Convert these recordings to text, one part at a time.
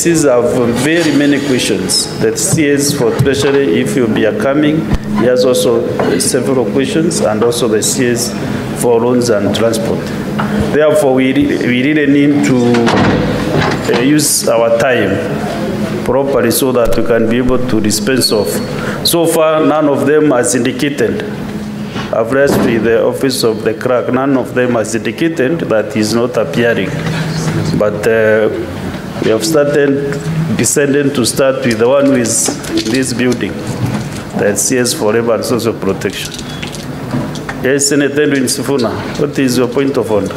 These have very many questions. The CS for Treasury, if you'll be coming, he has also several questions, and also the CS for loans and transport. Therefore, we really need to use our time properly so that we can be able to dispense of. So far, none of them has indicated. I've raised with the office of the clerk, none of them has indicated that he's not appearing. But we have decided to start with the one who is in this building, the CS for Labor and Social Protection. Yes, Senator Sifuna, what is your point of order?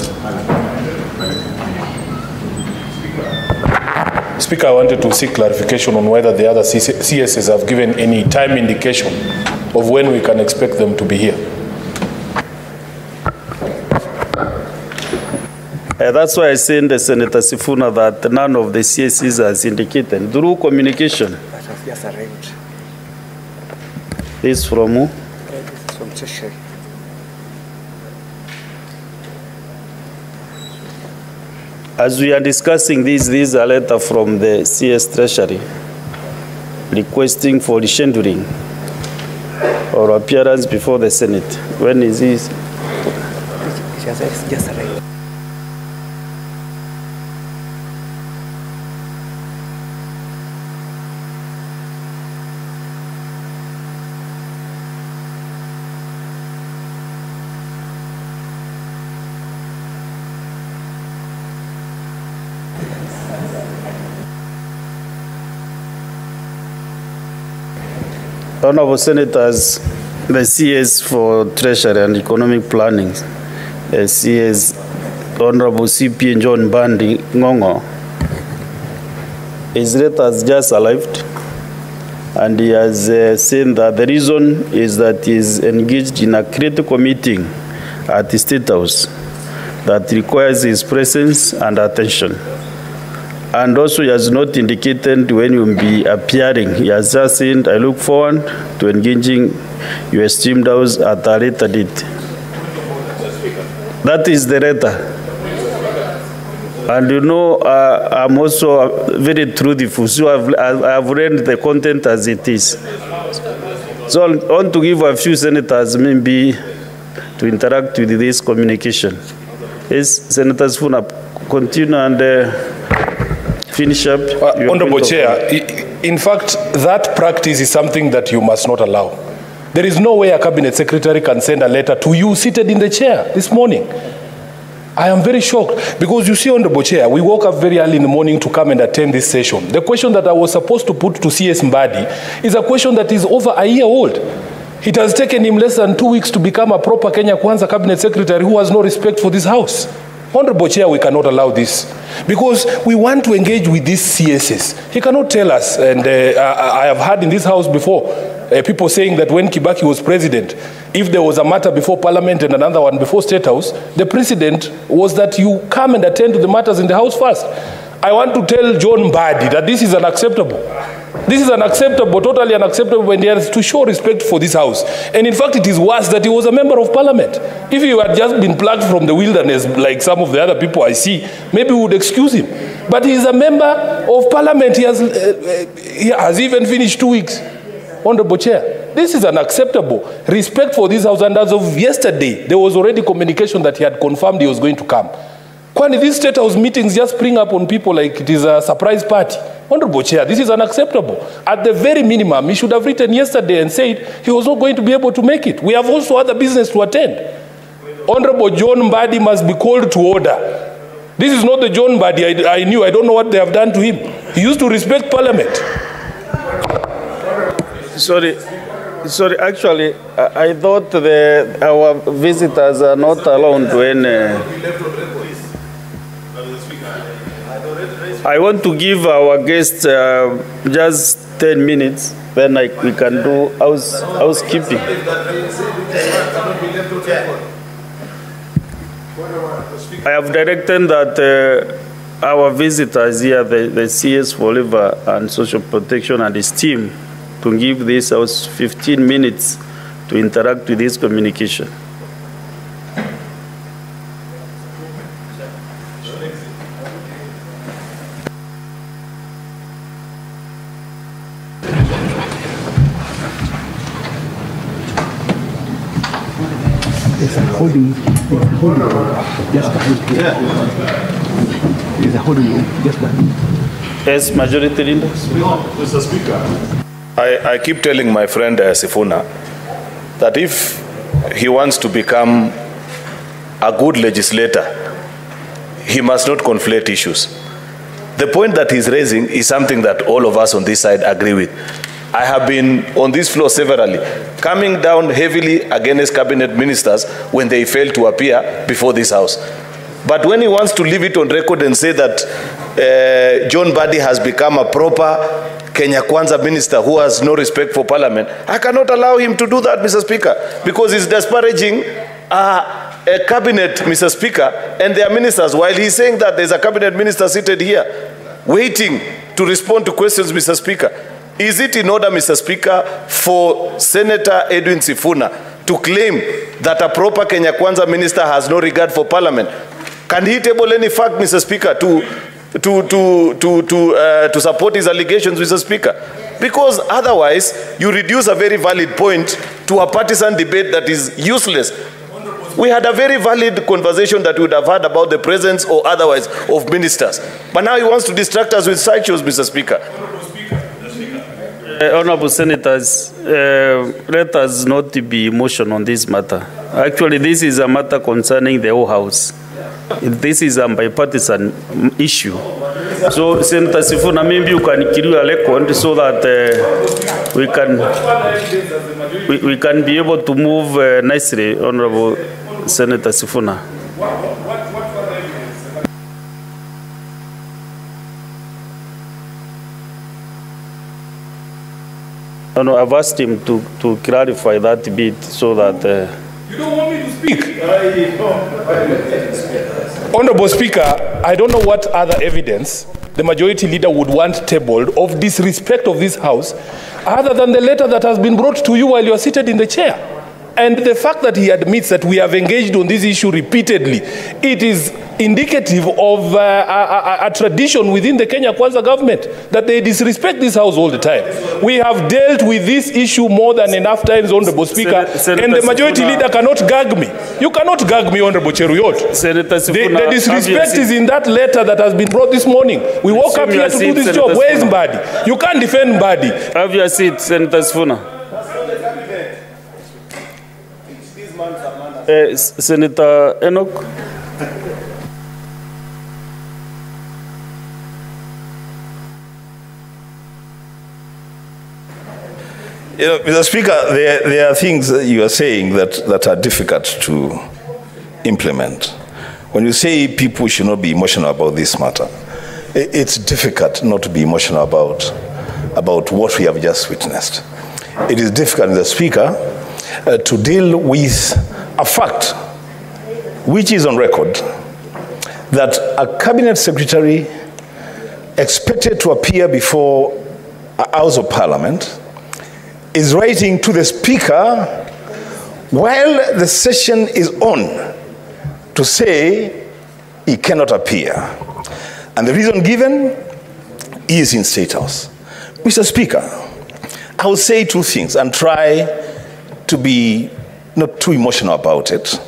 Speaker, I wanted to seek clarification on whether the other CSs have given any time indication of when we can expect them to be here. That's why I sent the Senator Sifuna that none of the CSs has indicated. Through communication. That has just arrived. This from who? This is from Treasury. As we are discussing this is a letter from the CS Treasury requesting for rescheduling or appearance before the Senate. When is this? It has just arrived. Honorable Senators, the CS for Treasury and Economic Planning, the CS Honorable CP John Bandi Ngongo, his letter has just arrived, and he has said that the reason is that he is engaged in a critical meeting at the State House that requires his presence and attention. And also he has not indicated when he will be appearing. He has just said, I look forward to engaging your esteemed house at a later date. That is the letter. And you know, I'm also very truthful, so I've read the content as it is. So I want to give a few senators maybe to interact with this communication. Yes, Senator Sifuna, continue and finish up. Honorable Chair, in fact, that practice is something that you must not allow. There is no way a cabinet secretary can send a letter to you seated in the chair this morning. I am very shocked because you see, Honorable Chair, we woke up very early in the morning to come and attend this session. The question that I was supposed to put to CS Mbadi is a question that is over a year old. It has taken him less than 2 weeks to become a proper Kenya Kwanza cabinet secretary who has no respect for this house. Honorable Chair, we cannot allow this because we want to engage with these CSs. He cannot tell us, and I have heard in this house before, people saying that when Kibaki was president, if there was a matter before Parliament and another one before State House, the precedent was that you come and attend to the matters in the House first. I want to tell John Mbadi that this is unacceptable. This is unacceptable, totally unacceptable, when he has to show respect for this house. And in fact, it is worse that he was a member of Parliament. If he had just been plucked from the wilderness like some of the other people I see, maybe we would excuse him. But he is a member of Parliament. He has even finished 2 weeks. Honorable Chair, this is unacceptable. Respect for this house. And as of yesterday, there was already communication that he had confirmed he was going to come. Kwani these State House meetings just spring up on people like it is a surprise party. Honorable Chair, this is unacceptable. At the very minimum, he should have written yesterday and said he was not going to be able to make it. We have also other business to attend. Honorable John Mbadi must be called to order. This is not the John Mbadi I knew. I don't know what they have done to him. He used to respect Parliament. Sorry, actually, I thought our visitors are not allowed to any... I want to give our guests just 10 minutes, then we can do housekeeping. I have directed that our visitors here, the CS for Labor and Social Protection and his team, to give this house 15 minutes to interact with this communication. There's a holding room just behind here. There's a holding room just behind. Yes, Majority Leader. Mr. Speaker. I keep telling my friend Sifuna that if he wants to become a good legislator, he must not conflate issues. The point that he's raising is something that all of us on this side agree with. I have been on this floor severally, coming down heavily against cabinet ministers when they fail to appear before this house. But when he wants to leave it on record and say that John Mbadi has become a proper Kenya Kwanza minister who has no respect for parliament, I cannot allow him to do that, Mr. Speaker, because he's disparaging a cabinet, Mr. Speaker, and their ministers, while he's saying that there's a cabinet minister seated here, waiting to respond to questions, Mr. Speaker. Is it in order, Mr. Speaker, for Senator Edwin Sifuna to claim that a proper Kenya Kwanza minister has no regard for parliament? Can he table any fact, Mr. Speaker, to support his allegations, Mr. Speaker? Because otherwise, you reduce a very valid point to a partisan debate that is useless. We had a very valid conversation that we would have had about the presence or otherwise of ministers. But now he wants to distract us with sideshows, Mr. Speaker. Honorable Senators, let us not be emotional on this matter. Actually, this is a matter concerning the whole House. This is a bipartisan issue. So, Senator Sifuna, maybe you can kill a record so that we can be able to move nicely, Honorable Senator Sifuna. No, I've asked him to clarify that bit so that... You don't want me to speak? Honorable Speaker, I don't know what other evidence the majority leader would want tabled of disrespect of this House other than the letter that has been brought to you while you are seated in the chair. And the fact that he admits that we have engaged on this issue repeatedly, it is indicative of a tradition within the Kenya Kwanza government that they disrespect this House all the time. We have dealt with this issue more than enough times, Honorable Speaker, and the majority leader cannot gag me. You cannot gag me, Honorable Cheruyot. The disrespect is in that letter that has been brought this morning. We woke up here to do this job. Where is Mbadi? You can't defend Mbadi. Have your seat, Senator Sifuna. Senator Enoch. You know, Mr. Speaker, there are things that you are saying that are difficult to implement. When you say people should not be emotional about this matter, it's difficult not to be emotional about what we have just witnessed. It is difficult, Mr. Speaker, to deal with a fact which is on record that a cabinet secretary expected to appear before a House of Parliament is writing to the Speaker while the session is on to say he cannot appear. And the reason given is in State House. Mr. Speaker, I will say two things and try to be not too emotional about it.